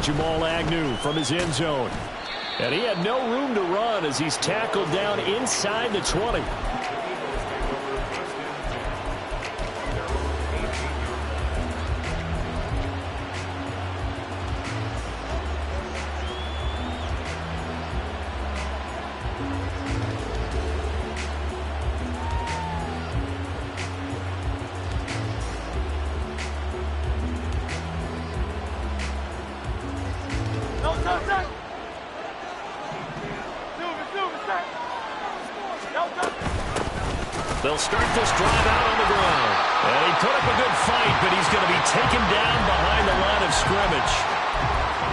Jamal Agnew from his end zone. And he had no room to run as he's tackled down inside the 20. They'll start this drive out on the ground. And he put up a good fight, but he's going to be taken down behind the line of scrimmage.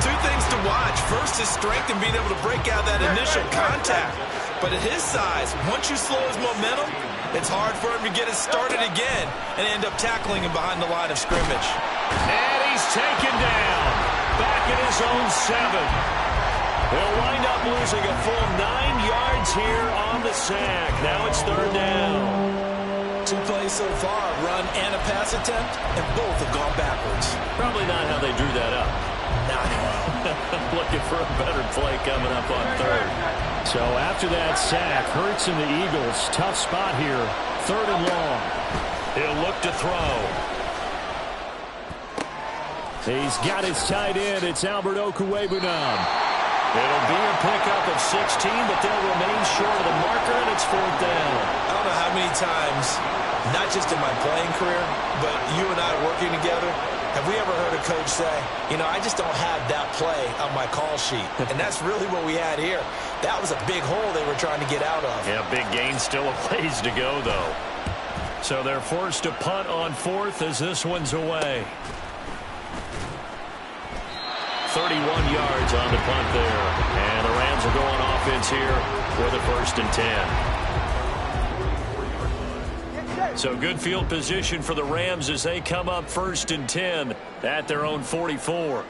Two things to watch. First, his strength in being able to break out that initial contact. But at his size, once you slow his momentum, it's hard for him to get it started again and end up tackling him behind the line of scrimmage. And he's taken down. Back in his own 7. He'll wind up losing a full 9 yards here on the sack. Now it's 3rd down. 2 plays so far, run and a pass attempt, and both have gone backwards. Probably not how they drew that up. Not well. Looking for a better play coming up on 3rd. So after that sack, Hurts and the Eagles, tough spot here. 3rd and long. He'll look to throw. He's got his tight end. It's Albert Okwuegbunam. It'll be a pickup of 16, but they'll remain short of the marker, and it's 4th down. I don't know how many times, not just in my playing career, but you and I working together, have we ever heard a coach say, you know, I just don't have that play on my call sheet. And that's really what we had here. That was a big hole they were trying to get out of. Yeah, big gain, still a ways to go, though. So they're forced to punt on 4th as this one's away. 31 yards on the punt there. And the Rams are going offense here for the 1st and 10. So good field position for the Rams as they come up 1st and 10 at their own 44.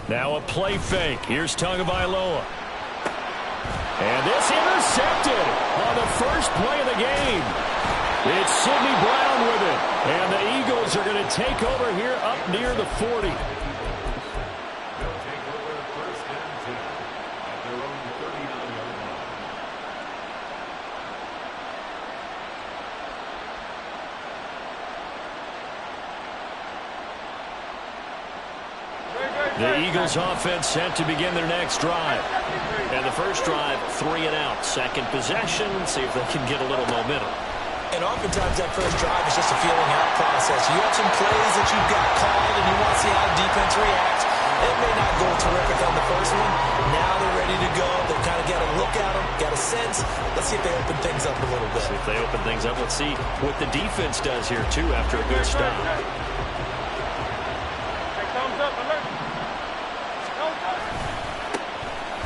Now a play fake. Here's Tagovailoa. And this intercepted on the first play of the game. It's Sidney Brown with it. And the Eagles are going to take over here up near the 40. The Eagles offense set to begin their next drive. And the first drive, 3 and out. Second possession, see if they can get a little momentum. And oftentimes that first drive is just a feeling out process. You have some plays that you've got called and you want to see how the defense reacts. It may not go terrific on the first one. Now they're ready to go. They've kind of got a look at them, got a sense. Let's see if they open things up a little bit. See if they open things up. Let's see what the defense does here, too, after a good stop.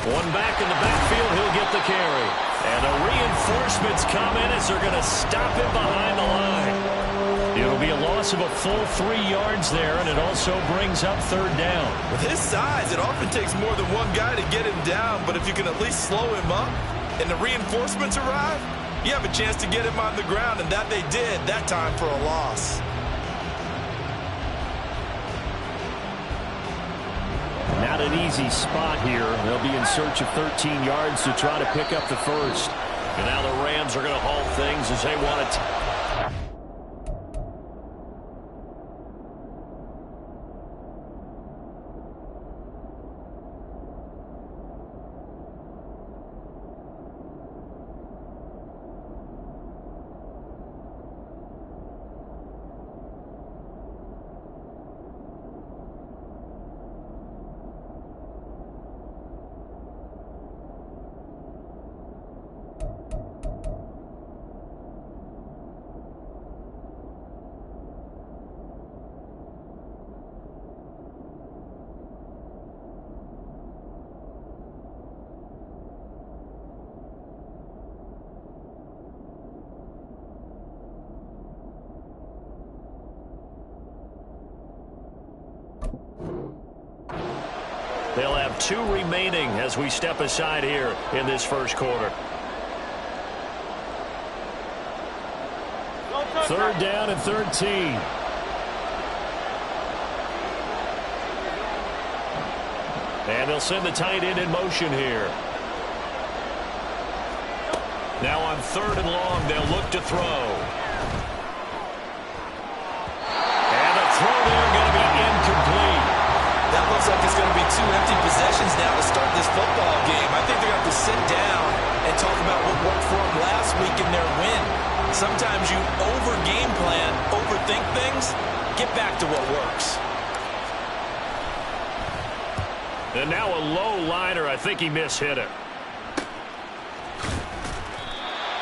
One back in the backfield, he'll get the carry. And the reinforcements come in as they're going to stop him behind the line. It'll be a loss of a full 3 yards there, and it also brings up 3rd down. With his size, it often takes more than one guy to get him down, but if you can at least slow him up and the reinforcements arrive, you have a chance to get him on the ground, and that they did that time for a loss. Not an easy spot here. They'll be in search of 13 yards to try to pick up the first. And now the Rams are going to halt things as they want it. They'll have 2 remaining as we step aside here in this first quarter. Third down and 13. And they'll send the tight end in motion here. Now on 3rd and long, they'll look to throw. And the throw there going to be incomplete. That looks like it's going to be 2 empty possessions now to start this football game. I think they're going to have to sit down and talk about what worked for them last week in their win. Sometimes you over-game plan, overthink things, get back to what works. And now a low liner. I think he mishit it.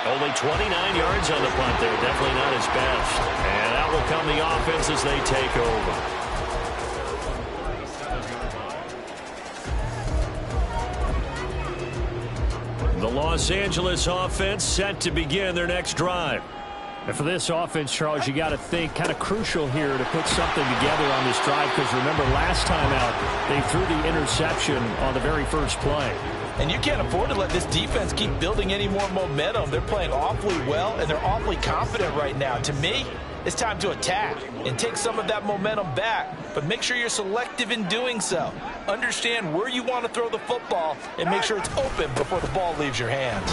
Only 29 yards on the punt there. Definitely not his best. And out will come the offense as they take over. The Los Angeles offense set to begin their next drive. And for this offense, Charles, you got to think kind of crucial here to put something together on this drive, because remember last time out they threw the interception on the very first play. And you can't afford to let this defense keep building any more momentum. They're playing awfully well, and they're awfully confident right now. To me, it's time to attack and take some of that momentum back. But make sure you're selective in doing so. Understand where you want to throw the football and make sure it's open before the ball leaves your hands.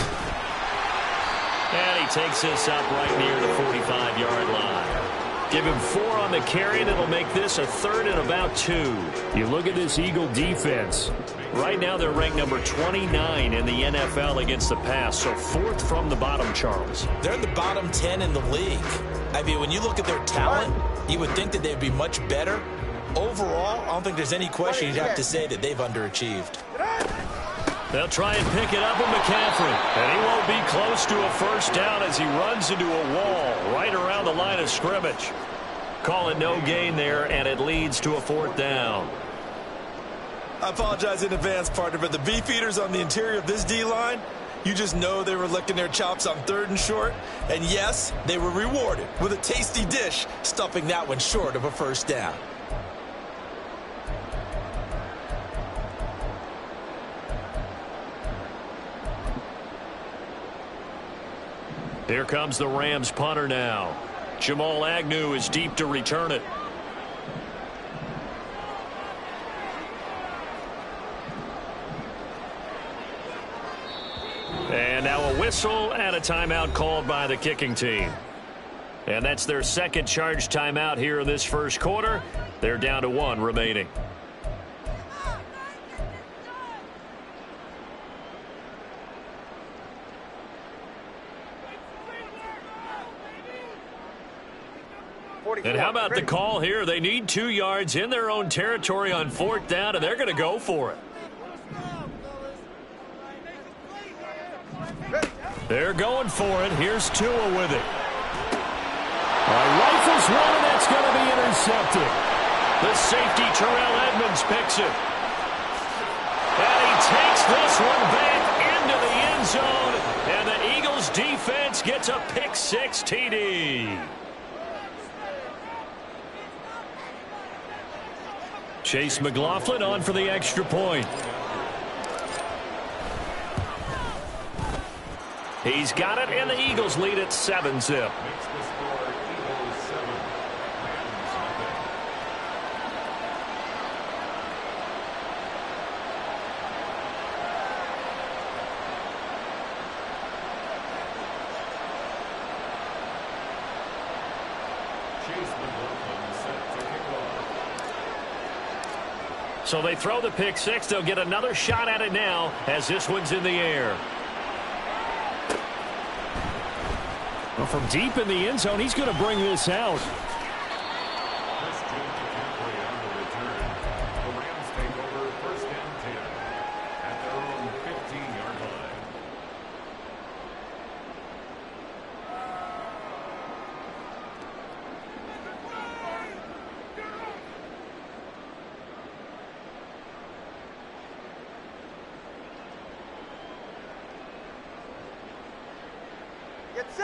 And he takes this up right near the 45-yard line. Give him 4 on the carry, and it'll make this a 3rd and about 2. You look at this Eagle defense. Right now they're ranked number 29 in the NFL against the pass, so 4th from the bottom, Charles. They're in the bottom 10 in the league. I mean, when you look at their talent, you would think that they'd be much better. Overall, I don't think there's any question you'd have to say that they've underachieved. They'll try and pick it up with McCaffrey. And he won't be close to a first down as he runs into a wall right around the line of scrimmage. Call it no gain there, and it leads to a 4th down. I apologize in advance, partner, but the beefeaters on the interior of this D-line, you just know they were licking their chops on 3rd and short. And yes, they were rewarded with a tasty dish, stuffing that one short of a first down. Here comes the Rams punter now. Jamal Agnew is deep to return it. And now a whistle and a timeout called by the kicking team. And that's their second charge timeout here in this first quarter. They're down to 1 remaining. And how about the call here? They need 2 yards in their own territory on 4th down, and they're going to go for it. They're going for it. Here's Tua with it. Rifles one, and that's going to be intercepted. The safety, Terrell Edmonds, picks it. And he takes this one back into the end zone, and the Eagles defense gets a pick-6 TD. Chase McLaughlin on for the extra point. He's got it, and the Eagles lead at 7-zip. So they throw the pick-6. They'll get another shot at it now as this one's in the air. Well, from deep in the end zone, he's going to bring this out.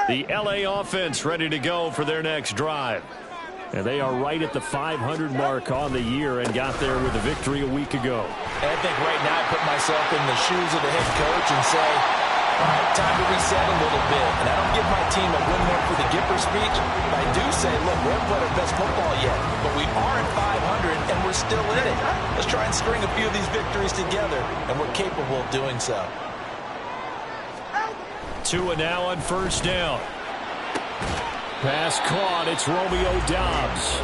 The L.A. offense ready to go for their next drive. And they are right at the 500 mark on the year and got there with a victory a week ago. And I think right now I put myself in the shoes of the head coach and say, all right, time to reset a little bit. And I don't give my team a win one for the Gippers speech. I do say, look, we haven't played our best football yet, but we are at 500, and we're still in it. Let's try and string a few of these victories together, and we're capable of doing so. Tua now on first down. Pass caught. It's Romeo Doubs.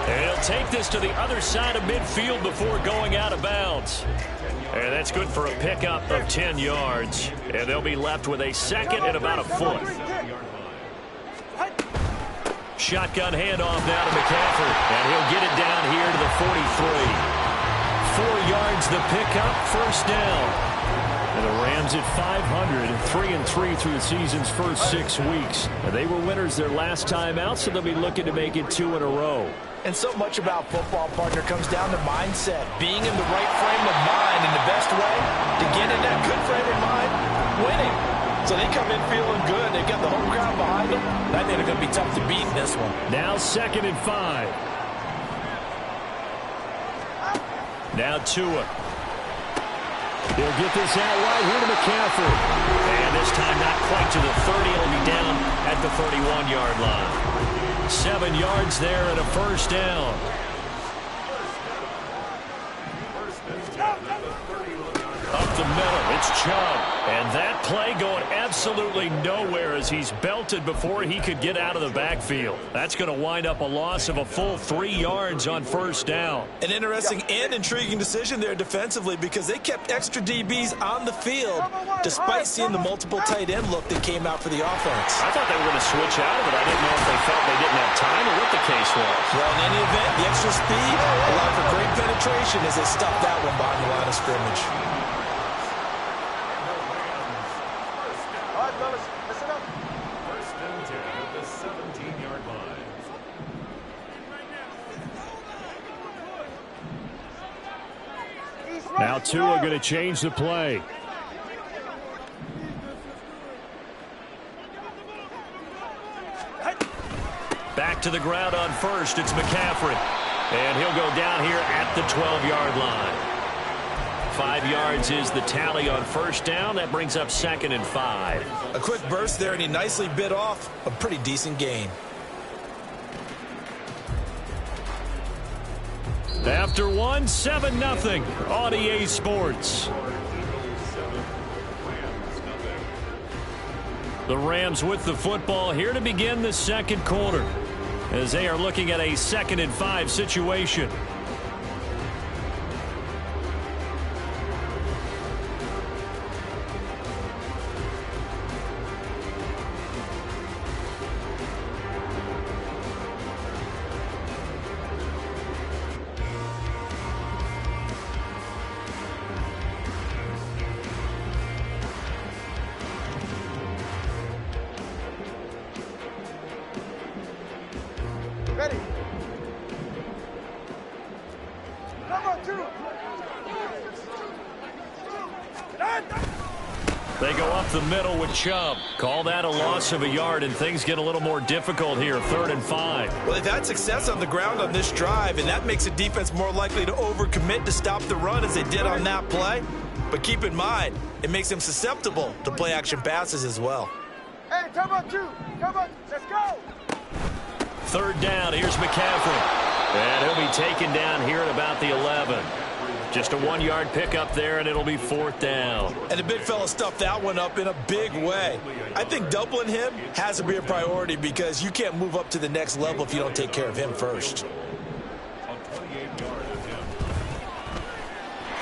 And he'll take this to the other side of midfield before going out of bounds. And that's good for a pickup of 10 yards. And they'll be left with a second and about a foot. Shotgun handoff now to McCaffrey. And he'll get it down here to the 43. 4 yards the pickup, first down. And the Rams at 500, 3-3 through the season's first 6 weeks. And they were winners their last time out, so they'll be looking to make it 2 in a row. And so much about football, partner, comes down to mindset. Being in the right frame of mind, and the best way to get in that good frame of mind, winning. So they come in feeling good. They've got the home crowd behind them. I think they're going to be tough to beat in this one. Now 2nd and 5. Now Tua. He'll get this out right here to McCaffrey. And this time not quite to the 30. It'll be down at the 31-yard line. 7 yards there and a first down. Up the middle, it's Chubb. And that play going absolutely nowhere as he's belted before he could get out of the backfield. That's going to wind up a loss of a full 3 yards on first down. An interesting and intriguing decision there defensively because they kept extra DBs on the field despite seeing the multiple tight end look that came out for the offense. I thought they were going to switch out of it. I didn't know if they felt they didn't have time or what the case was. Well, in any event, the extra speed allowed for great penetration as they stuffed that one behind the line of scrimmage. Now Tua going to change the play. Back to the ground on first. It's McCaffrey. And he'll go down here at the 12-yard line. 5 yards is the tally on first down. That brings up 2nd and 5. A quick burst there, and he nicely bit off a pretty decent gain. After 1, 7-0 on EA Sports. The Rams with the football here to begin the second quarter as they are looking at a 2nd and 5 situation. Ready. Number 2. They go up the middle with Chubb. Call that a loss of a yard, and things get a little more difficult here. 3rd and 5. Well, they've had success on the ground on this drive, and that makes a defense more likely to overcommit to stop the run as they did on that play. But keep in mind, it makes them susceptible to play-action passes as well. Hey, come on, 2. Come on, let's go. 3rd down. Here's McCaffrey. And he'll be taken down here at about the 11. Just a 1-yard pickup there, and it'll be 4th down. And the big fella stuffed that one up in a big way. I think doubling him has to be a priority because you can't move up to the next level if you don't take care of him first.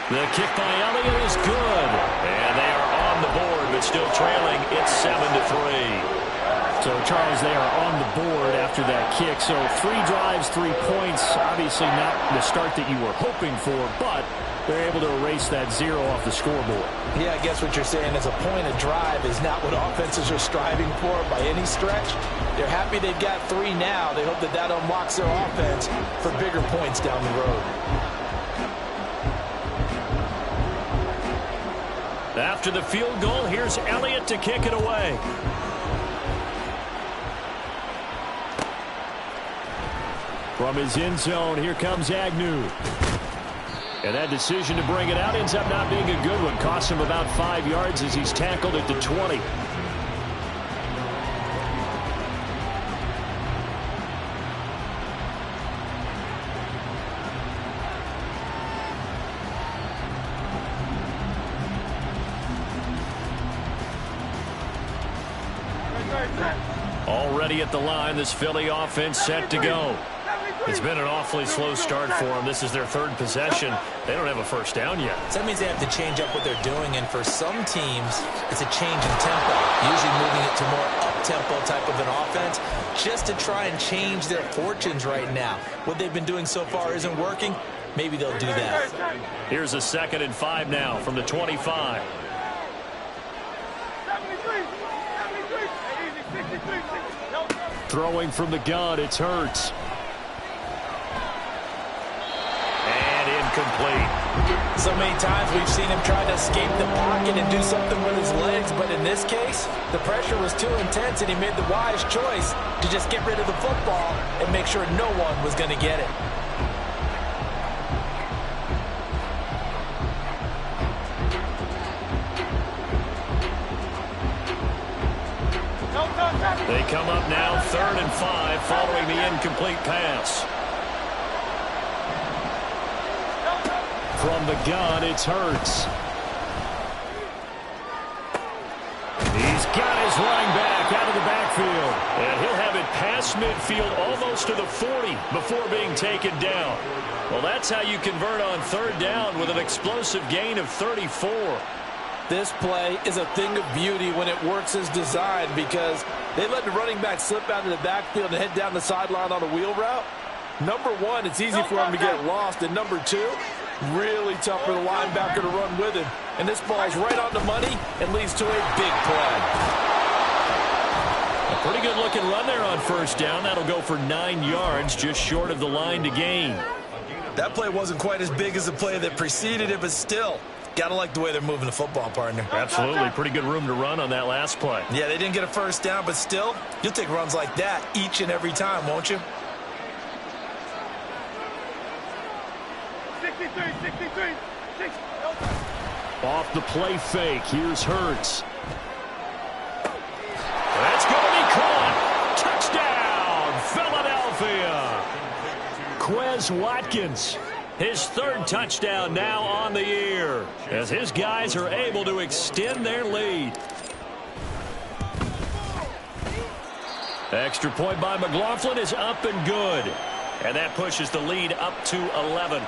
The kick by Elliott is good. And they are on the board, but still trailing. It's 7-3. So, Charles, they are on the board after that kick. So 3 drives, 3 points. Obviously not the start that you were hoping for, but they're able to erase that 0 off the scoreboard. Yeah, I guess what you're saying is a point of drive is not what offenses are striving for by any stretch. They're happy they've got 3 now. They hope that that unlocks their offense for bigger points down the road. After the field goal, here's Elliott to kick it away. From his end zone, here comes Agnew. And that decision to bring it out ends up not being a good one. Costs him about 5 yards as he's tackled at the 20. Already at the line, this Philly offense set to go. It's been an awfully slow start for them. This is their third possession. They don't have a first down yet. So that means they have to change up what they're doing, and for some teams, it's a change in tempo, usually moving it to more up-tempo type of an offense, just to try and change their fortunes right now. What they've been doing so far isn't working. Maybe they'll do that. Here's a 2nd and 5 now from the 25. Throwing from the gun, it's Hurts. And incomplete. So many times we've seen him try to escape the pocket and do something with his legs, but in this case, the pressure was too intense and he made the wise choice to just get rid of the football and make sure no one was going to get it. They come up now 3rd and 5 following the incomplete pass. From the gun, it's Hurts. He's got his running back out of the backfield. And he'll have it past midfield almost to the 40 before being taken down. Well, that's how you convert on 3rd down with an explosive gain of 34. This play is a thing of beauty when it works as designed because they let the running back slip out of the backfield and head down the sideline on a wheel route. Number one, it's easy for him to get lost. And number two, really tough for the linebacker to run with him. And this ball's right on the money and leads to a big play. A pretty good looking run there on 1st down. That'll go for 9 yards, just short of the line to gain. That play wasn't quite as big as the play that preceded it, but still, gotta like the way they're moving the football, partner. Absolutely. Pretty good room to run on that last play. Yeah, they didn't get a 1st down, but still, you'll take runs like that each and every time, won't you? 63. Off the play fake, here's Hurts. That's going to be caught. Touchdown, Philadelphia. Quez Watkins. His 3rd touchdown now on the year as his guys are able to extend their lead. Extra point by McLaughlin is up and good. And that pushes the lead up to 11.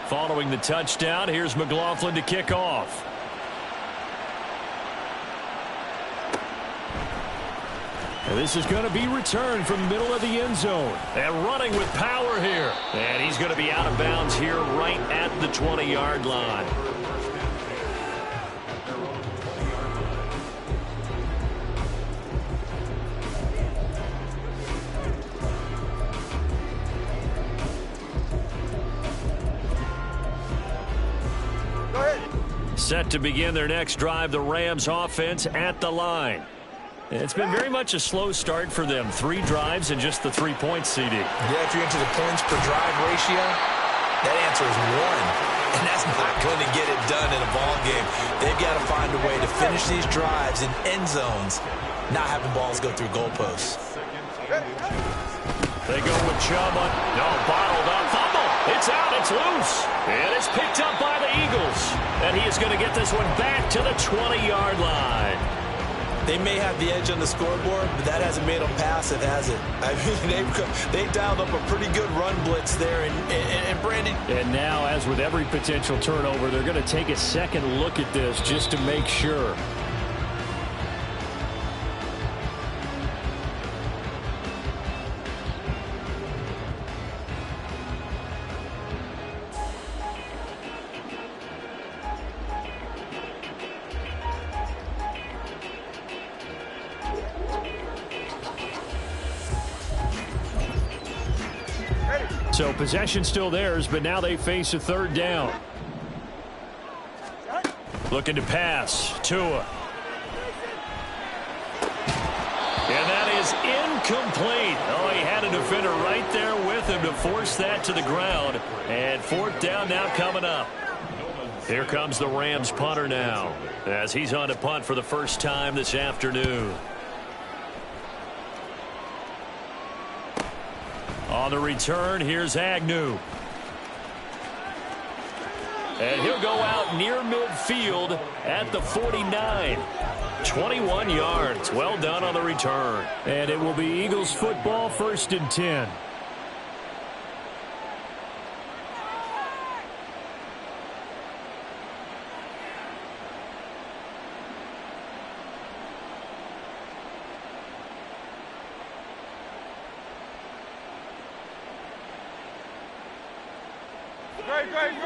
Following the touchdown, here's McLaughlin to kick off. And this is going to be returned from the middle of the end zone. And running with power here. And he's going to be out of bounds here right at the 20-yard line. Set to begin their next drive, the Rams offense at the line. It's been very much a slow start for them. 3 drives and just the 3 points, CD. Yeah, if you're into the points per drive ratio, that answer is 1. And that's not going to get it done in a ball game. They've got to find a way to finish these drives in end zones, not having balls go through goalposts. They go with Chubb on. No, bottled up. Fumble. It's out. It's loose. And it's picked up by the Eagles. And he is going to get this one back to the 20-yard line. They may have the edge on the scoreboard, but that hasn't made them passive, has it? I mean, they dialed up a pretty good run blitz there. And Brandon. And now, as with every potential turnover, they're going to take a second look at this just to make sure. So possession still theirs, but now they face a 3rd down. Looking to pass. Tua. And that is incomplete. Oh, he had a defender right there with him to force that to the ground. And fourth down now coming up. Here comes the Rams punter now, as he's on to punt for the first time this afternoon. On the return, here's Agnew. And he'll go out near midfield at the 49. 21 yards. Well done on the return. And it will be Eagles football, 1st and 10.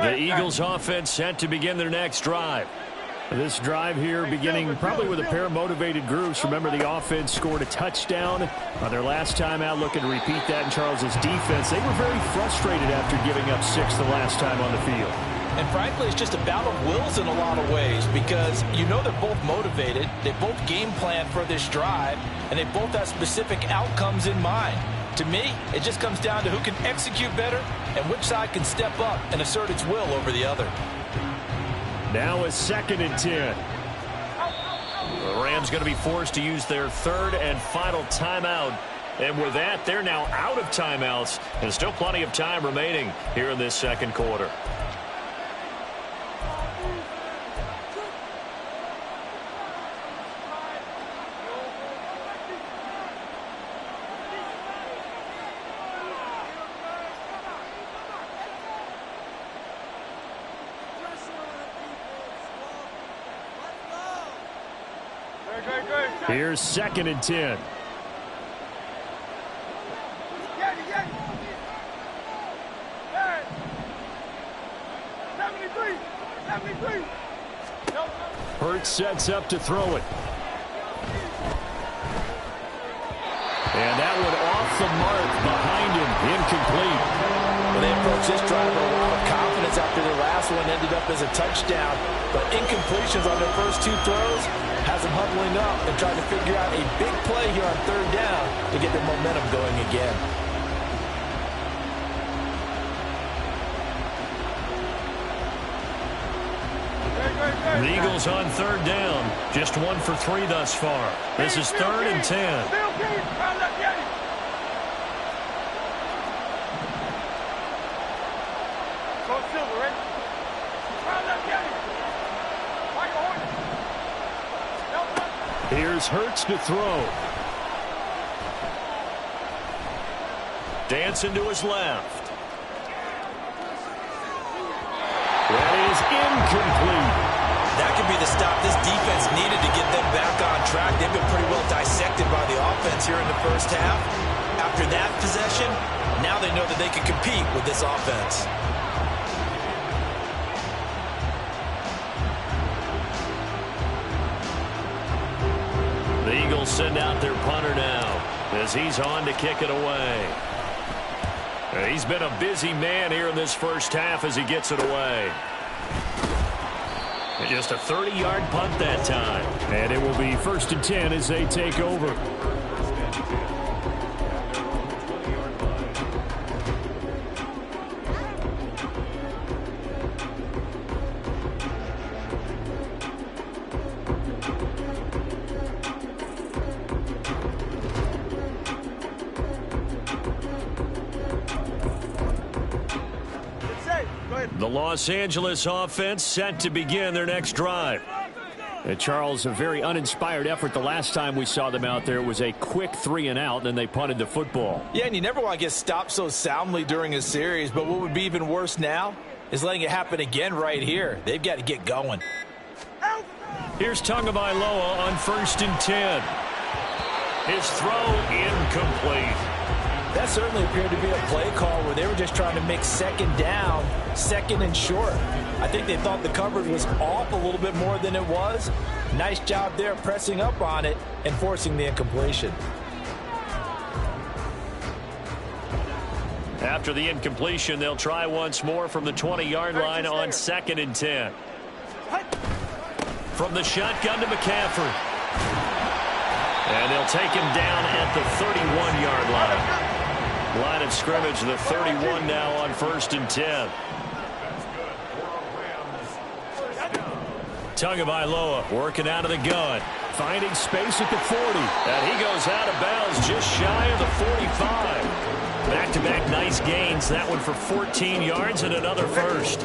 The Eagles offense set to begin their next drive. This drive here beginning probably with a pair of motivated groups. Remember, the offense scored a touchdown on their last time out, looking to repeat that in Charles's defense. They were very frustrated after giving up 6 the last time on the field. And frankly, it's just a battle of wills in a lot of ways, because you know they're both motivated, they both game plan for this drive, and they both have specific outcomes in mind. To me, it just comes down to who can execute better and which side can step up and assert its will over the other. Now a 2nd and 10. The Rams going to be forced to use their 3rd and final timeout. And with that, they're now out of timeouts. And still plenty of time remaining here in this second quarter. Here's 2nd and 10. Hurts sets up to throw it. And that one off the mark behind him, incomplete. Well, they approached this drive with a lot of confidence after their last one ended up as a touchdown. But incompletions on their first 2 throws has them huddling up and trying to figure out a big play here on 3rd down to get their momentum going again. The Eagles on 3rd down. Just 1 for 3 thus far. This is 3rd and 10. Here's Hurts to throw. Dancing to his left. That is incomplete. That could be the stop this defense needed to get them back on track. They've been pretty well dissected by the offense here in the first half. After that possession, now they know that they can compete with this offense. The Eagles send out their punter now as he's on to kick it away. He's been a busy man here in this first half as he gets it away. And just a 30-yard punt that time. And it will be 1st and 10 as they take over. The Los Angeles offense set to begin their next drive. Charles, a very uninspired effort the last time we saw them out there. It was a quick 3 and out, and then they punted the football. Yeah, and you never want to get stopped so soundly during a series, but what would be even worse now is letting it happen again right here. They've got to get going. Here's Tagovailoa on 1st and 10. His throw incomplete. That certainly appeared to be a play call where they were just trying to make 2nd down, 2nd and short. I think they thought the coverage was off a little bit more than it was. Nice job there pressing up on it and forcing the incompletion. After the incompletion, they'll try once more from the 20-yard line on 2nd and 10. From the shotgun to McCaffrey. And they'll take him down at the 31-yard line. Line of scrimmage, the 31 now on 1st and 10. Tagovailoa working out of the gun. Finding space at the 40. And he goes out of bounds just shy of the 45. Back-to-back nice gains. That one for 14 yards and another first.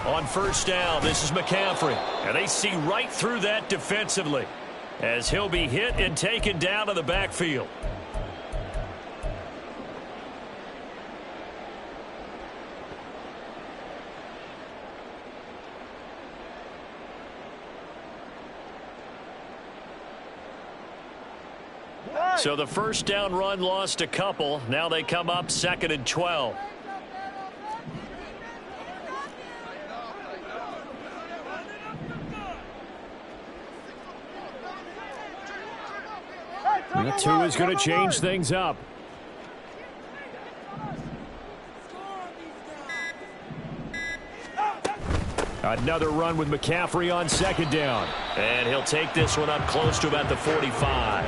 On 1st down, this is McCaffrey. And they see right through that defensively as he'll be hit and taken down to the backfield. So the 1st down run lost a couple. Now they come up 2nd and 12. And the 2 is going to change things up. Another run with McCaffrey on 2nd down. And he'll take this one up close to about the 45.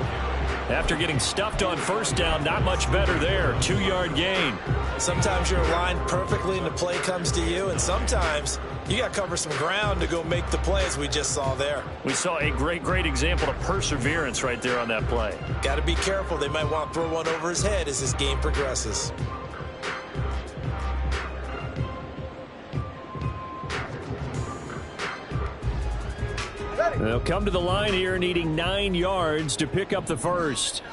After getting stuffed on 1st down, not much better there. 2-yard gain. Sometimes you're aligned perfectly and the play comes to you, and sometimes you got to cover some ground to go make the play, as we just saw there. We saw a great example of perseverance right there on that play. Got to be careful. They might want to throw one over his head as this game progresses. They'll come to the line here needing 9 yards to pick up the first.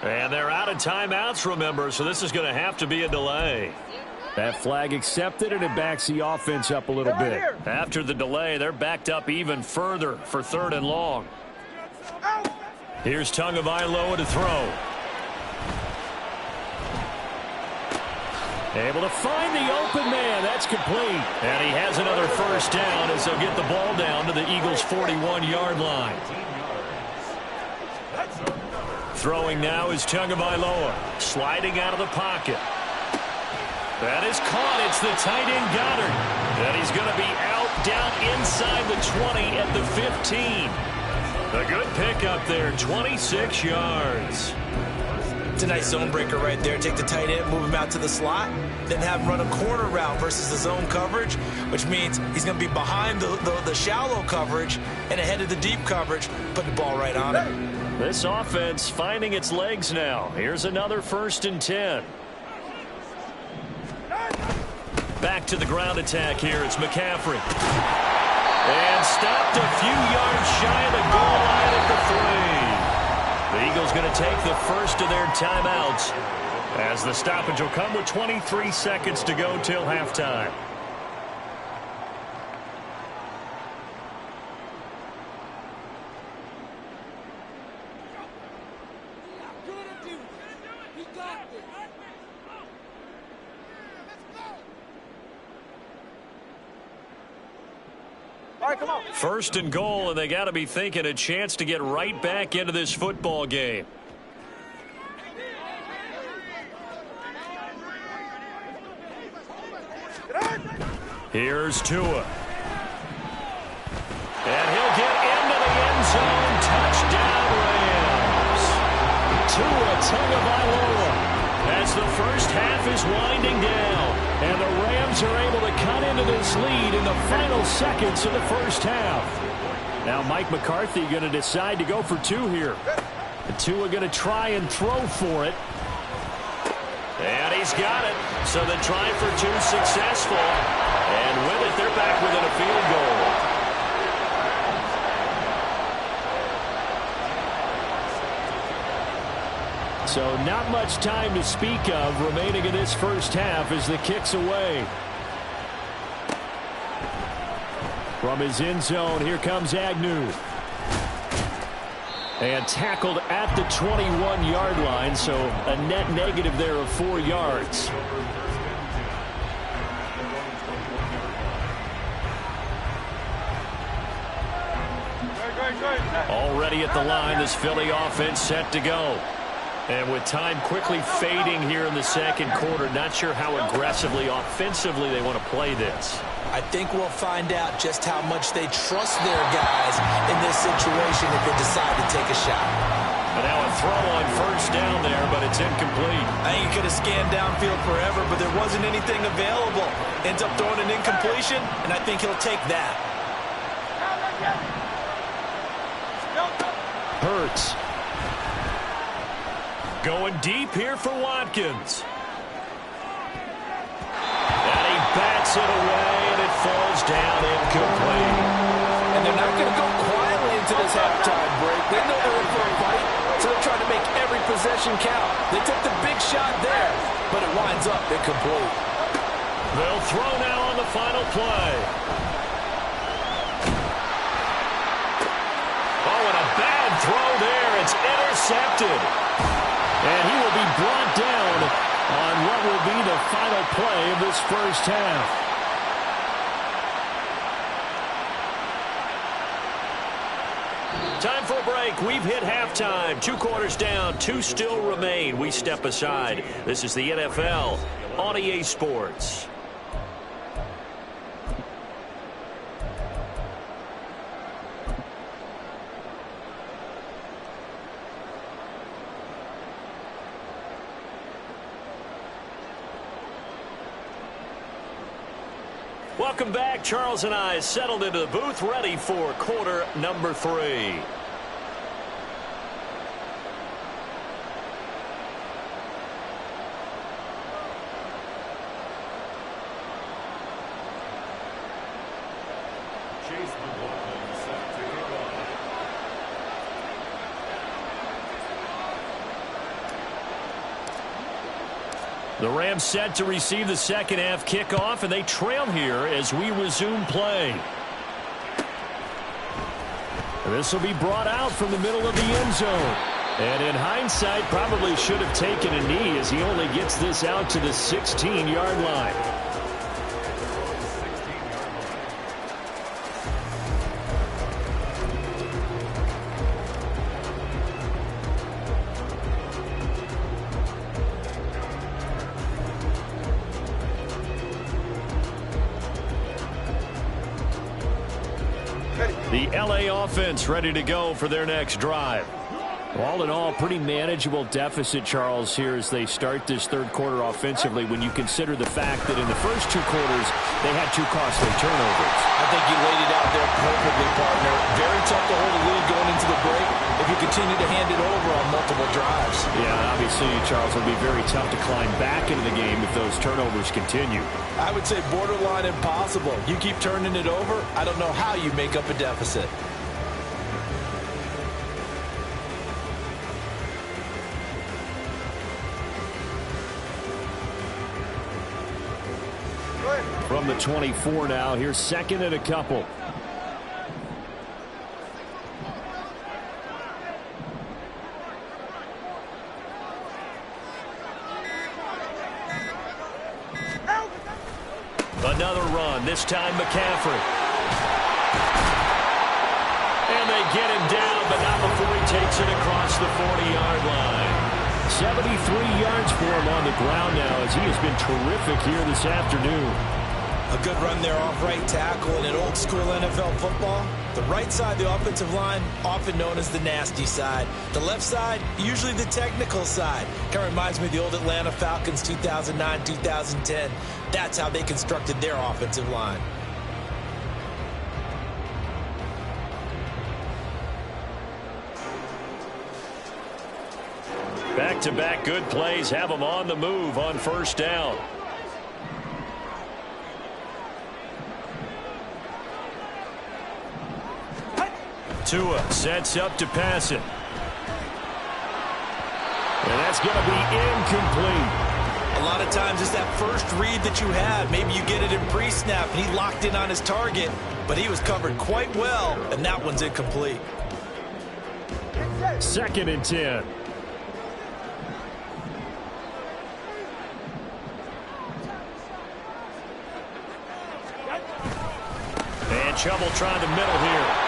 And they're out of timeouts, remember, so this is going to have to be a delay. That flag accepted, and it backs the offense up a little bit. After the delay, they're backed up even further for 3rd and long. Here's Tagovailoa to throw. Able to find the open man. That's complete. And he has another 1st down as they'll get the ball down to the Eagles' 41-yard line. Throwing now is Tagovailoa. Sliding out of the pocket. That is caught. It's the tight end Goddard. And he's going to be out down inside the 20 at the 15. A good pickup there, 26 yards. It's a nice zone breaker right there. Take the tight end, move him out to the slot, then have him run a corner route versus the zone coverage, which means he's going to be behind the shallow coverage and ahead of the deep coverage, put the ball right on it. This offense finding its legs now. Here's another 1st and 10. Back to the ground attack here. It's McCaffrey. And stopped a few yards shy of the goal line at the 3. The Eagles going to take the first of their timeouts as the stoppage will come with 23 seconds to go till halftime. All right, come on. 1st and goal, and they got to be thinking a chance to get right back into this football game. Here's Tua. And he'll get into the end zone. Touchdown, Rams. Tua Tagovailoa as the 1st half is winding down. And the Rams are able to cut into this lead in the final seconds of the 1st half. Now Mike McCarthy going to decide to go for 2 here. The Tua going to try and throw for it. And he's got it. So the try for 2 successful. And with it, they're back within a field goal. So not much time to speak of remaining in this 1st half as the kick's away. From his end zone, here comes Agnew. And tackled at the 21-yard line, so a net negative there of 4 yards. Go Already at the line, this Philly offense set to go. And with time quickly fading here in the second quarter, not sure how aggressively, offensively they want to play this. I think we'll find out just how much they trust their guys in this situation if they decide to take a shot. And now a throw on first down there, but it's incomplete. I think he could have scanned downfield forever, but there wasn't anything available. Ends up throwing an incompletion, and I think he'll take that. Hurts. Going deep here for Watkins. And he bats it away, and it falls down incomplete. And they're not going to go quietly into this halftime break. They know they're in for a fight, so they're trying to make every possession count. They took the big shot there, but it winds up incomplete. They'll throw now on the final play. Oh, and a bad throw there. It's intercepted. And he will be brought down on what will be the final play of this first half. Time for a break. We've hit halftime. 2 quarters down, 2 still remain. We step aside. This is the NFL on EA Sports. Welcome back. Charles and I settled into the booth, ready for quarter number 3. The Rams set to receive the second half kickoff, and they trail here as we resume play. And this will be brought out from the middle of the end zone. And in hindsight, probably should have taken a knee as he only gets this out to the 16-yard line. The LA offense ready to go for their next drive. All in all, pretty manageable deficit, Charles, here as they start this third quarter offensively when you consider the fact that in the first 2 quarters they had 2 costly turnovers. I think you laid it out there perfectly, partner. Very tough to hold a lead going into the break if you continue to hand it over on multiple drives. Yeah, obviously, Charles, it'll be very tough to climb back into the game if those turnovers continue. I would say borderline impossible. You keep turning it over, I don't know how you make up a deficit. From the 24 now, here's second and a couple. Another run, this time McCaffrey. And they get him down, but not before he takes it across the 40-yard line. 73 yards for him on the ground now as he has been terrific here this afternoon. A good run there off right tackle in an old-school NFL football. The right side, the offensive line, often known as the nasty side. The left side, usually the technical side. Kind of reminds me of the old Atlanta Falcons 2009, 2010. That's how they constructed their offensive line. Back-to-back good plays have them on the move on first down. Tua sets up to pass it. And that's going to be incomplete. A lot of times it's that first read that you have. Maybe you get it in pre-snap and he locked in on his target, but he was covered quite well, and that one's incomplete. Second and 10. And trouble trying the middle here.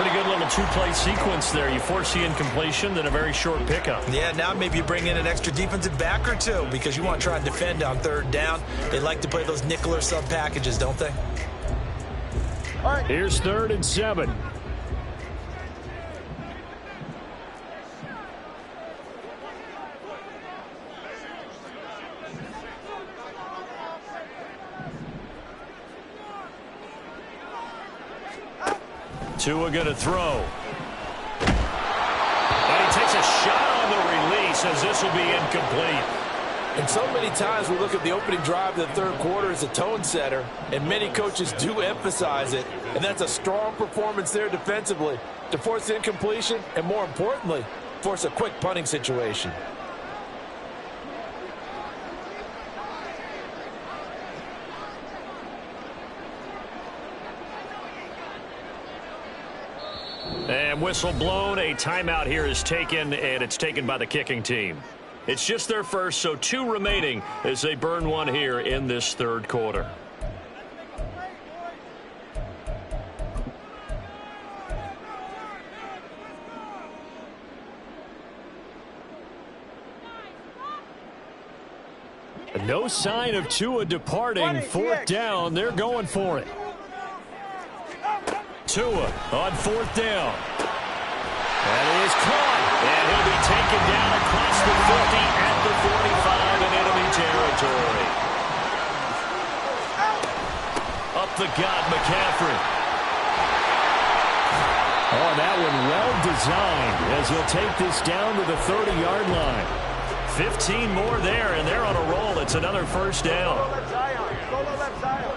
Pretty good little two-play sequence there. You force the incompletion, then a very short pickup. Yeah, now maybe you bring in an extra defensive back or two because you want to try and defend on third down. They like to play those nickel or sub packages, don't they? All right. Here's 3rd and 7. Tua going to throw. And he takes a shot on the release as this will be incomplete. And so many times we look at the opening drive of the third quarter as a tone setter, and many coaches do emphasize it. And that's a strong performance there defensively to force incompletion and, more importantly, force a quick punting situation. And whistle blown. A timeout here is taken, and it's taken by the kicking team. It's just their first, so 2 remaining as they burn one here in this third quarter. No sign of Tua departing. 4th down. They're going for it. Tua on 4th down. That is caught. And he'll be taken down across the 50 at the 45 in enemy territory. Up the gut, McCaffrey. Oh, that one well designed as he'll take this down to the 30-yard line. 15 more there, and they're on a roll. It's another first down. Go left Zion. Go left Zion.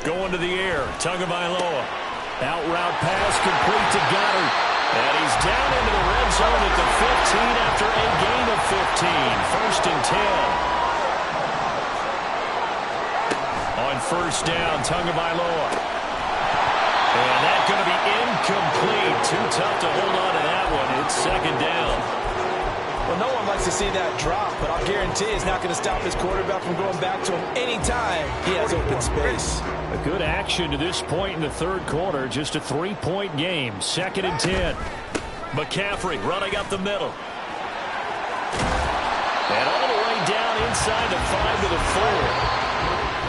Going to the air, Tagovailoa. Out route pass complete to Goddard. And he's down into the red zone at the 15 after a gain of 15. 1st and 10. On 1st down, Tagovailoa. And that's going to be incomplete. Too tough to hold on to that one. It's 2nd down. Well, no one likes to see that drop, but I'll guarantee it's not going to stop his quarterback from going back to him anytime he has open space. A good action to this point in the third quarter. Just a 3-point game. 2nd and 10. McCaffrey running up the middle. And all the way down inside the 5 to the 4.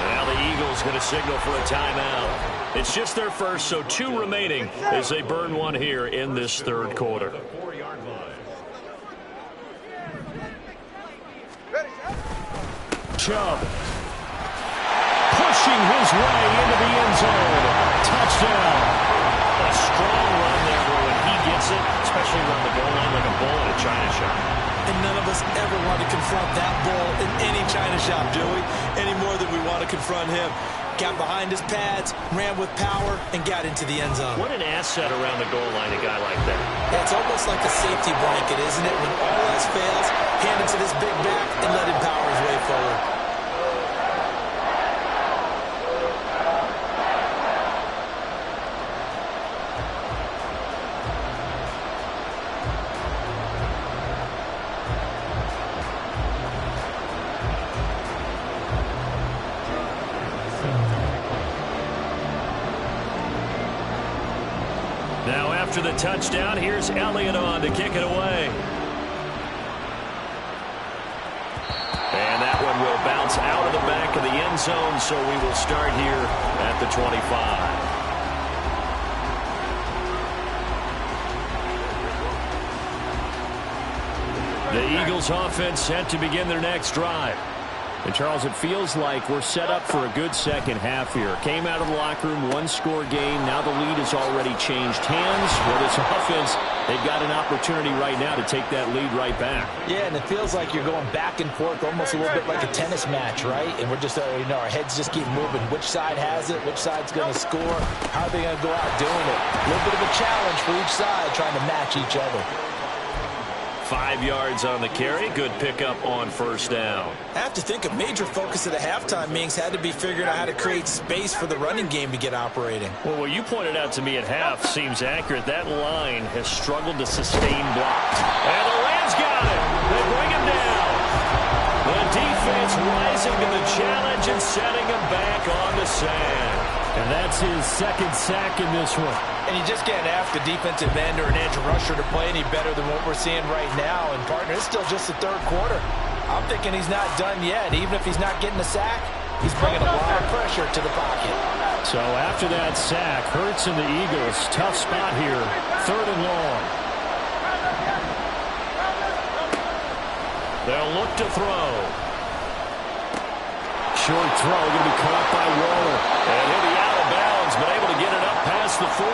Now the Eagles going to signal for a timeout. It's just their first, so 2 remaining as they burn one here in this third quarter. Chubb pushing his way into the end zone. Touchdown. A strong run there where when he gets it, especially around the goal line like a bull in a china shop. And none of us ever want to confront that bull in any china shop, do we? Any more than we want to confront him. Got behind his pads, ran with power, and got into the end zone. What an asset around the goal line, a guy like that. Yeah, it's almost like a safety blanket, isn't it? When all else fails, hand it to this big back and let him power his way forward. Now after the touchdown, here's Elliott on to kick it away. And that one will bounce out of the back of the end zone, so we will start here at the 25. The Eagles offense set to begin their next drive. And, Charles, it feels like we're set up for a good second half here. Came out of the locker room, one-score game. Now the lead has already changed hands. Well, this offense, they've got an opportunity right now to take that lead right back. Yeah, and it feels like you're going back and forth almost a little bit like a tennis match, right? And we're just, our heads just keep moving. Which side has it? Which side's going to score? How are they going to go out doing it? A little bit of a challenge for each side trying to match each other. 5 yards on the carry. Good pickup on first down. I have to think a major focus of the halftime meetings had to be figuring out how to create space for the running game to get operating. Well, what you pointed out to me at half seems accurate. That line has struggled to sustain blocks. And the Rams got it. They bring him down. The defense rising to the challenge and setting him back on the sand. And that's his second sack in this one. And you just can't ask a defensive end or an edge rusher to play any better than what we're seeing right now. And, partner, it's still just the third quarter. I'm thinking he's not done yet. Even if he's not getting a sack, he's bringing a lot of pressure to the pocket. So after that sack, Hurts and the Eagles, tough spot here, 3rd and long. They'll look to throw. Short throw, going to be caught by Waller. And he'll be out of bounds, but able to get it up past the 45.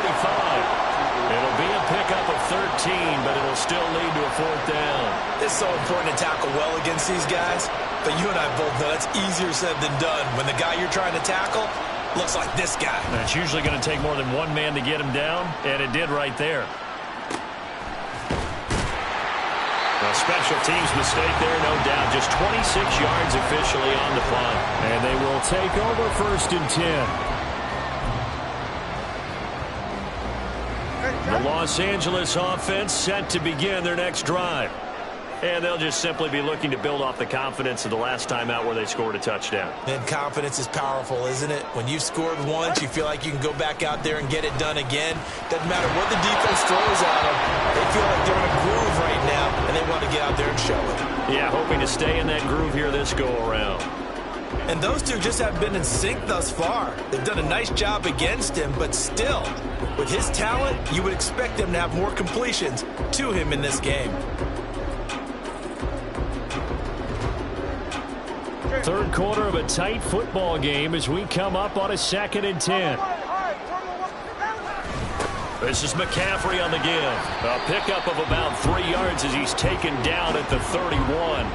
It'll be a pickup of 13, but it'll still lead to a 4th down. It's so important to tackle well against these guys, but you and I both know that's easier said than done when the guy you're trying to tackle looks like this guy. And it's usually going to take more than one man to get him down, and it did right there. A special teams mistake there, no doubt. Just 26 yards officially on the punt. And they will take over 1st and 10. The Los Angeles offense set to begin their next drive. And they'll just simply be looking to build off the confidence of the last time out where they scored a touchdown. And confidence is powerful, isn't it? When you've scored once, you feel like you can go back out there and get it done again. Doesn't matter what the defense throws at them. They feel like they're in a groove right now, and they want to get out there and show it. Yeah, hoping to stay in that groove here this go-around. And those two just haven't been in sync thus far. They've done a nice job against him, but still, with his talent, you would expect them to have more completions to him in this game. 3rd quarter of a tight football game as we come up on a 2nd and 10. This is McCaffrey on the give. A pickup of about 3 yards as he's taken down at the 31.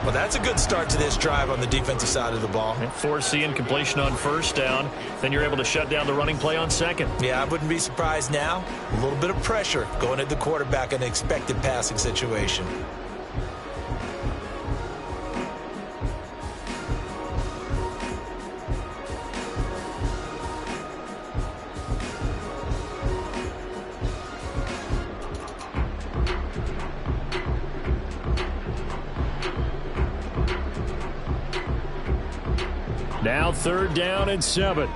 Well, that's a good start to this drive on the defensive side of the ball. Force the incompletion on 1st down. Then you're able to shut down the running play on 2nd. Yeah, I wouldn't be surprised now. A little bit of pressure going at the quarterback in an expected passing situation. Now 3rd down and 7.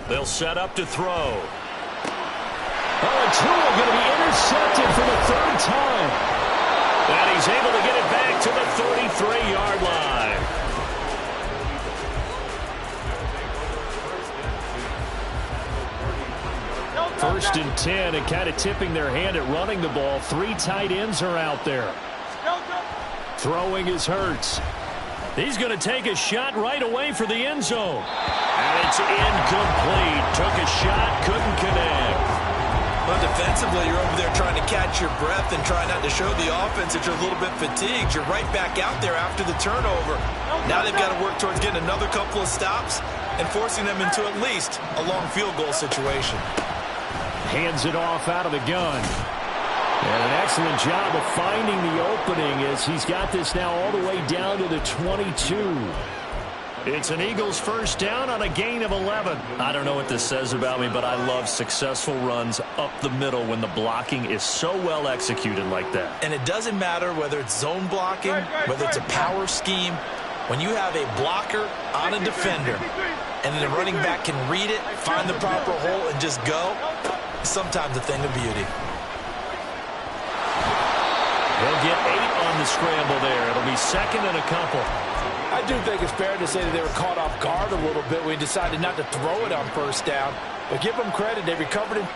They'll set up to throw. Oh, and Tua going to be intercepted for the 3rd time. And he's able to get it back to the 33-yard line. First and 10, and kind of tipping their hand at running the ball. 3 tight ends are out there. Throwing is Hurts. He's going to take a shot right away for the end zone. And it's incomplete. Took a shot, couldn't connect. Well, defensively, you're over there trying to catch your breath and try not to show the offense that you're a little bit fatigued. You're right back out there after the turnover. Now they've got to work towards getting another couple of stops and forcing them into at least a long field goal situation. Hands it off out of the gun. And an excellent job of finding the opening as he's got this now all the way down to the 22. It's an Eagles 1st down on a gain of 11. I don't know what this says about me, but I love successful runs up the middle when the blocking is so well executed like that. And it doesn't matter whether it's zone blocking, whether it's a power scheme. When you have a blocker on a defender and then the running back can read it, find the proper hole, and just go, sometimes a thing of beauty. He'll get 8 on the scramble there. It'll be 2nd and a couple. I do think it's fair to say that they were caught off guard a little bit when we decided not to throw it on 1st down. But give them credit, they recovered it.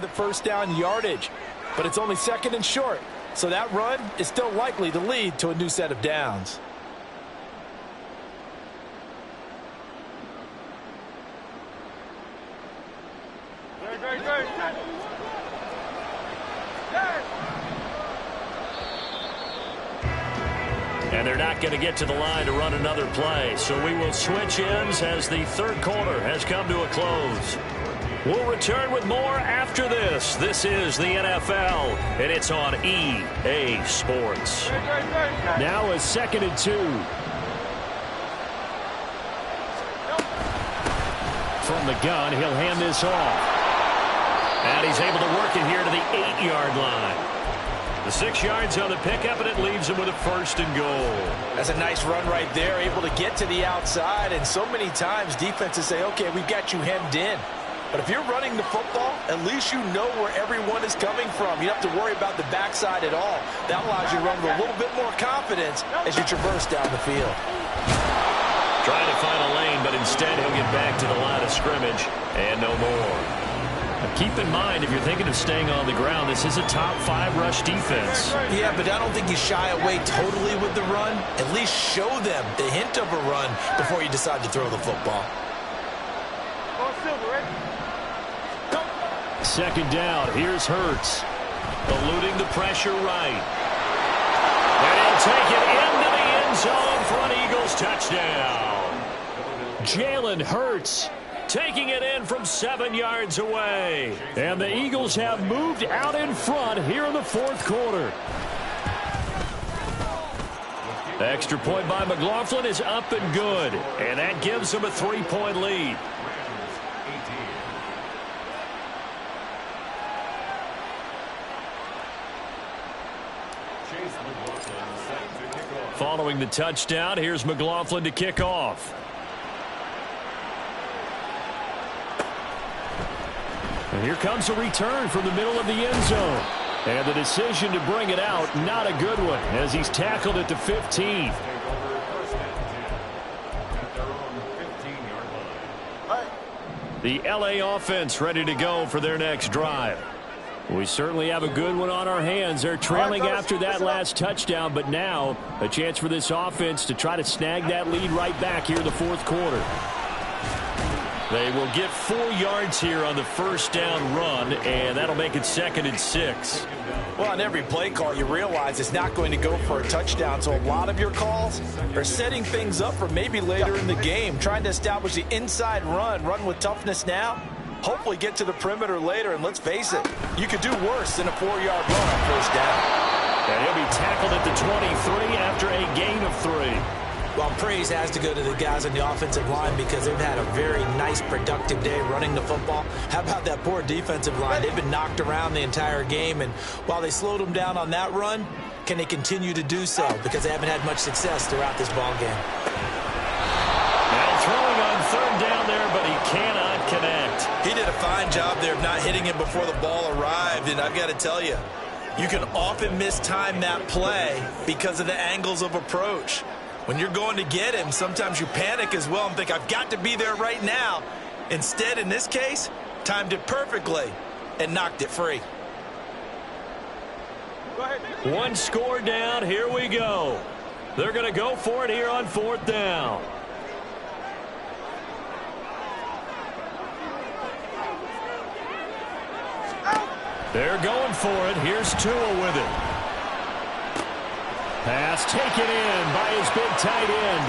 The first down yardage, but it's only second and short. So that run is still likely to lead to a new set of downs. And they're not going to get to the line to run another play. So we will switch ends as the third quarter has come to a close. We'll return with more after this. This is the NFL, and it's on EA Sports. Now a 2nd and 2. From the gun, he'll hand this off. And he's able to work it here to the 8-yard line. The 6 yards on the pickup, and it leaves him with a 1st and goal. That's a nice run right there, able to get to the outside. And so many times defenses say, okay, we've got you hemmed in. But if you're running the football, at least you know where everyone is coming from. You don't have to worry about the backside at all. That allows you to run with a little bit more confidence as you traverse down the field. Trying to find a lane, but instead he'll get back to the line of scrimmage and no more. Keep in mind, if you're thinking of staying on the ground, this is a top 5 rush defense. Yeah, but I don't think you shy away totally with the run. At least show them the hint of a run before you decide to throw the football. 2nd down. Here's Hurts. Eluding the pressure right. And he'll take it into the end zone for an Eagles touchdown. Jalen Hurts taking it in from 7 yards away. And the Eagles have moved out in front here in the 4th quarter. The extra point by McLaughlin is up and good. And that gives them a 3-point lead. Following the touchdown, here's McLaughlin to kick off. And here comes a return from the middle of the end zone. And the decision to bring it out, not a good one, as he's tackled at the 15. The LA offense ready to go for their next drive. We certainly have a good one on our hands. They're trailing after that last touchdown, but now a chance for this offense to try to snag that lead right back here in the 4th quarter. They will get 4 yards here on the first down run, and that'll make it 2nd and 6. Well, on every play call, you realize it's not going to go for a touchdown, so a lot of your calls are setting things up for maybe later in the game, trying to establish the inside run with toughness now, hopefully get to the perimeter later, and let's face it, you could do worse than a 4-yard run on first down. And he'll be tackled at the 23 after a gain of 3. Well, praise has to go to the guys on the offensive line because they've had a very nice, productive day running the football. How about that poor defensive line? They've been knocked around the entire game, and while they slowed them down on that run, can they continue to do so? Because they haven't had much success throughout this ball game. Now throwing on 3rd down there, but he cannot connect. He did a fine job there of not hitting him before the ball arrived, and I've got to tell you, you can often mistime that play because of the angles of approach. When you're going to get him, sometimes you panic as well and think, I've got to be there right now. Instead, in this case, timed it perfectly and knocked it free. 1 score down. Here we go. They're going to go for it here on 4th down. They're going for it. Here's Tua with it. Pass taken in by his big tight end.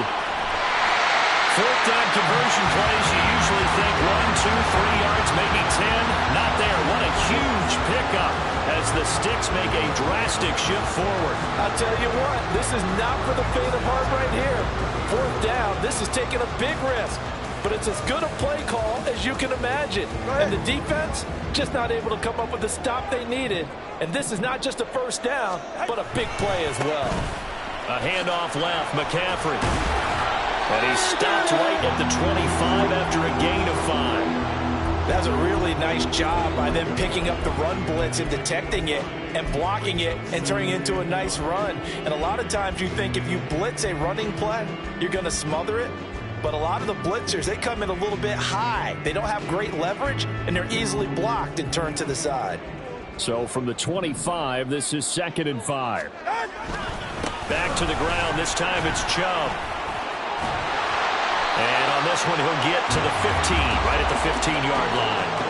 4th down conversion plays, you usually think 1, 2, 3 yards, maybe 10. Not there. What a huge pickup as the Sticks make a drastic shift forward. I'll tell you what, this is not for the faint of heart right here. 4th down, this is taking a big risk. But it's as good a play call as you can imagine. And the defense just not able to come up with the stop they needed. And this is not just a first down, but a big play as well. A handoff left, McCaffrey. And he's stopped right at the 25 after a gain of 5. That's a really nice job by them picking up the run blitz and detecting it and blocking it and turning it into a nice run. And a lot of times you think if you blitz a running play, you're going to smother it. But a lot of the blitzers, they come in a little bit high. They don't have great leverage, and they're easily blocked and turned to the side. So from the 25, this is 2nd and 5. Back to the ground. This time it's Chubb. And on this one, he'll get to the 15, right at the 15-yard line.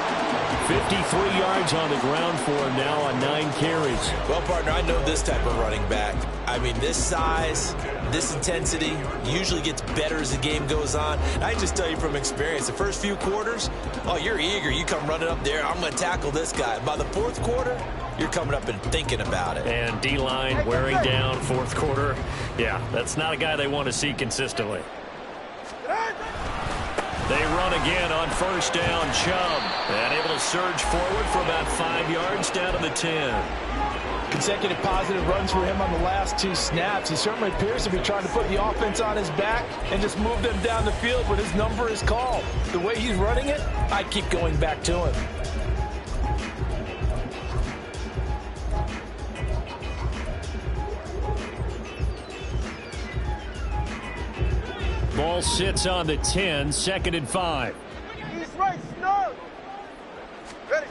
53 yards on the ground for him now on 9 carries. Well, partner, I know this type of running back. I mean, this size, this intensity usually gets better as the game goes on. And I just tell you from experience, the first few quarters, oh, you're eager. You come running up there, I'm going to tackle this guy. By the 4th quarter, you're coming up and thinking about it. And D-line wearing down 4th quarter. Yeah, that's not a guy they want to see consistently. They run again on 1st down. Chubb, and able to surge forward for about 5 yards down to the 10. Consecutive positive runs for him on the last 2 snaps. He certainly appears to be trying to put the offense on his back and just move them down the field when his number is called. The way he's running it, I keep going back to him. Ball sits on the 10, 2nd and 5. He's right, snug. Ready.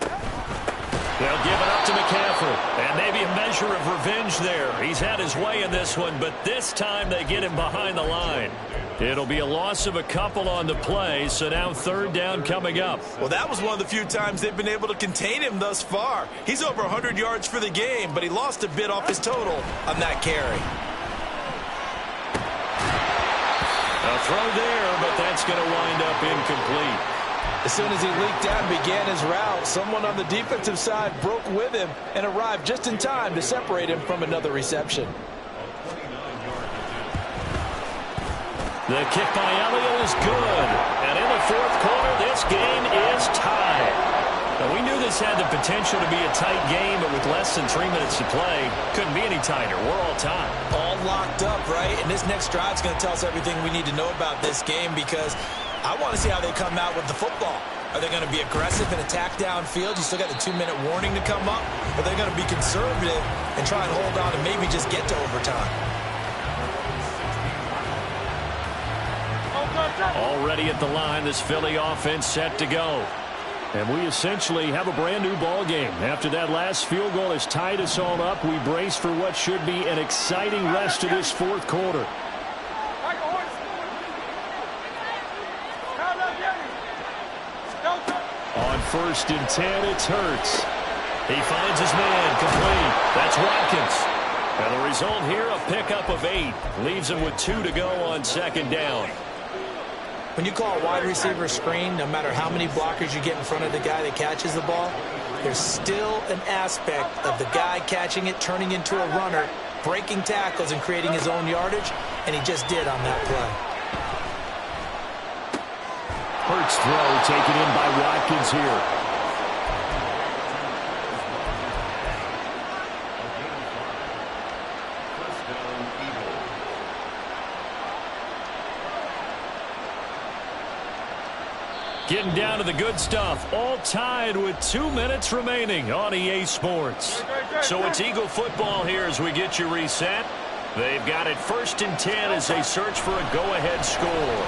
They'll give it up to McCaffrey. And maybe a measure of revenge there. He's had his way in this one, but this time they get him behind the line. It'll be a loss of a couple on the play, so now 3rd down coming up. Well, that was one of the few times they've been able to contain him thus far. He's over 100 yards for the game, but he lost a bit off his total on that carry. A throw there, but that's going to wind up incomplete. As soon as he leaked out and began his route, someone on the defensive side broke with him and arrived just in time to separate him from another reception. The kick by Elliott is good. And in the 4th quarter, this game is tied. Now, we knew this had the potential to be a tight game, but with less than 3 minutes to play, couldn't be any tighter. We're all tied. All locked up, right? And this next drive is going to tell us everything we need to know about this game because I want to see how they come out with the football. Are they going to be aggressive and attack downfield? You still got the 2-minute warning to come up. Or are they going to be conservative and try and hold on and maybe just get to overtime? Already at the line, this Philly offense set to go. And we essentially have a brand-new ball game. After that last field goal has tied us all up, we brace for what should be an exciting rest of this 4th quarter. On 1st and 10, it's Hurts. He finds his man complete. That's Watkins. And the result here, a pickup of 8. Leaves him with 2 to go on 2nd down. When you call a wide receiver screen, no matter how many blockers you get in front of the guy that catches the ball, there's still an aspect of the guy catching it, turning into a runner, breaking tackles and creating his own yardage, and he just did on that play. Hurts throw taken in by Watkins here. Getting down to the good stuff. All tied with 2 minutes remaining on EA Sports. So it's Eagle football here as we get you reset. They've got it 1st and 10 as they search for a go-ahead score.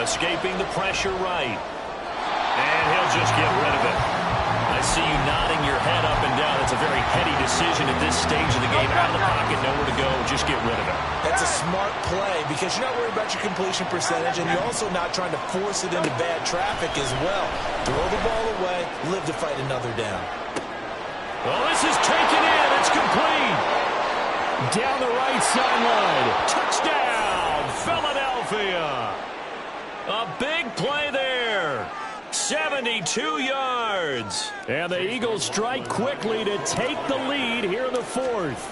Escaping the pressure right. And he'll just get rid of it. I see you nodding your head up and down. It's a very heady decision at this stage of the game. Out of the pocket, nowhere to go. Just get rid of it. That's a smart play because you're not worried about your completion percentage, and you're also not trying to force it into bad traffic as well. Throw the ball away, live to fight another down. Well, this is taken in. It's complete. Down the right sideline. Touchdown, Philadelphia. A big play there. 72 yards. And the Eagles strike quickly to take the lead here in the 4th.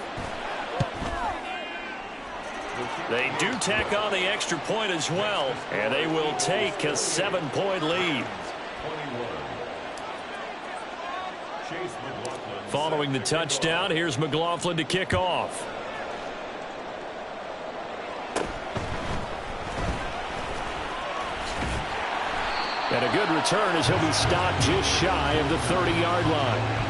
They do tack on the extra point as well, and they will take a 7-point lead. Following the touchdown, here's McLaughlin to kick off. And a good return as he'll be stopped just shy of the 30-yard line.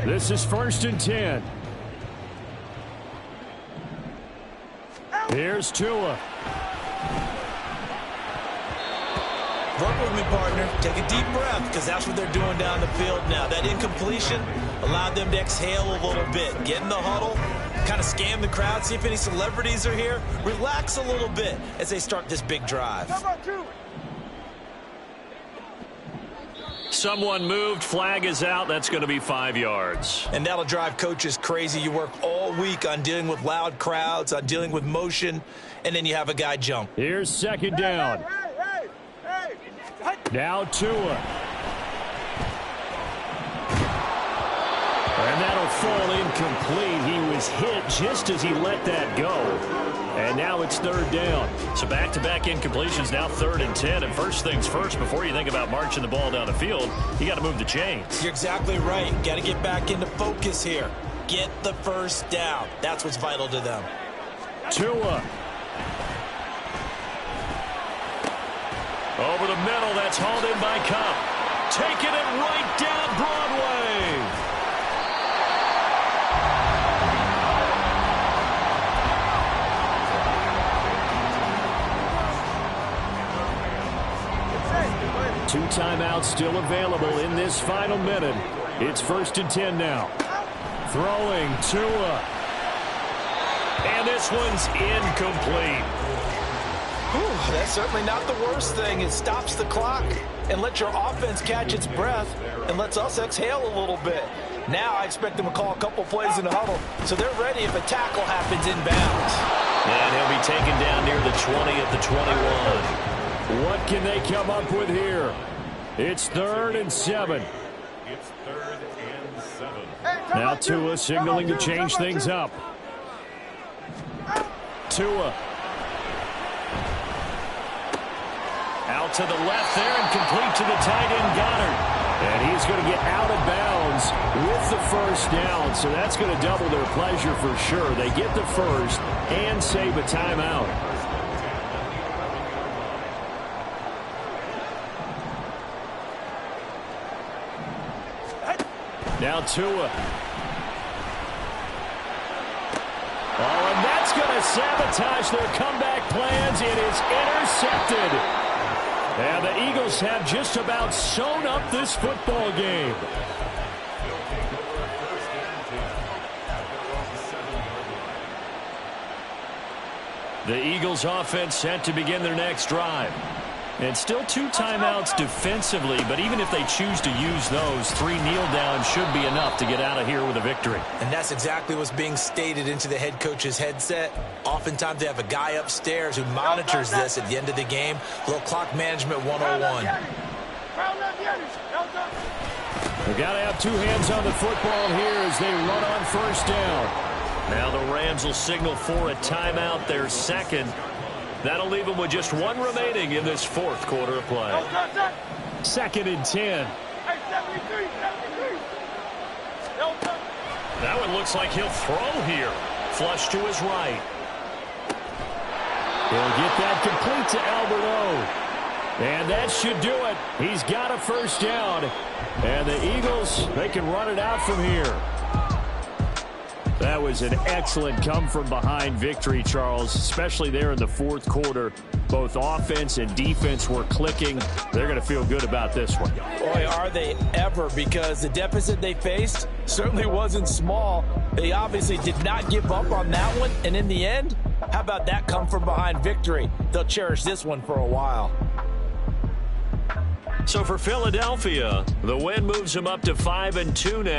This is 1st and 10. Here's Tua. Work with me, partner. Take a deep breath, because that's what they're doing down the field now. That incompletion allowed them to exhale a little bit. Get in the huddle, kind of scan the crowd, see if any celebrities are here. Relax a little bit as they start this big drive. Someone moved, flag is out. That's going to be 5 yards. And that'll drive coaches crazy. You work all week on dealing with loud crowds, on dealing with motion, and then you have a guy jump. Here's 2nd down. Now Tua. And that'll fall incomplete. He was hit just as he let that go. And now it's 3rd down. So back-to-back incompletions, now 3rd and 10. And first things first, before you think about marching the ball down the field, you got to move the chains. You're exactly right. Got to get back into focus here. Get the first down. That's what's vital to them. Tua. Over the middle, that's hauled in by Cup. Taking it right down Broadway. Two timeouts still available in this final minute. It's 1st and 10 now. Throwing Tua. And this one's incomplete. Whew, that's certainly not the worst thing. It stops the clock and lets your offense catch its breath and lets us exhale a little bit. Now I expect them to call a couple plays in the huddle so they're ready if a tackle happens inbounds. And he'll be taken down near the 20 at the 21. What can they come up with here? It's 3rd and 7. It's 3rd and 7. Now Tua signaling to change things up. Tua. Out to the left there and complete to the tight end Goddard. And he's going to get out of bounds with the first down. So that's going to double their pleasure for sure. They get the first and save a timeout. Now Tua. Oh, and that's going to sabotage their comeback plans. It is intercepted. And the Eagles have just about sewn up this football game. The Eagles offense set to begin their next drive. And still 2 timeouts defensively, but even if they choose to use those, 3 kneel downs should be enough to get out of here with a victory. And that's exactly what's being stated into the head coach's headset. Oftentimes they have a guy upstairs who monitors this at the end of the game. A little clock management 101. They've got to have 2 hands on the football here as they run on first down. Now the Rams will signal for a timeout, their second. That'll leave them with just 1 remaining in this 4th quarter of play. 2nd and 10. That one looks like he'll throw here. Flush to his right. He'll get that complete to Albert O. And that should do it. He's got a first down. And the Eagles, they can run it out from here. That was an excellent come-from-behind victory, Charles, especially there in the 4th quarter. Both offense and defense were clicking. They're going to feel good about this one. Boy, are they ever, because the deficit they faced certainly wasn't small. They obviously did not give up on that one, and in the end, how about that come-from-behind victory? They'll cherish this one for a while. So for Philadelphia, the win moves them up to 5-2 now.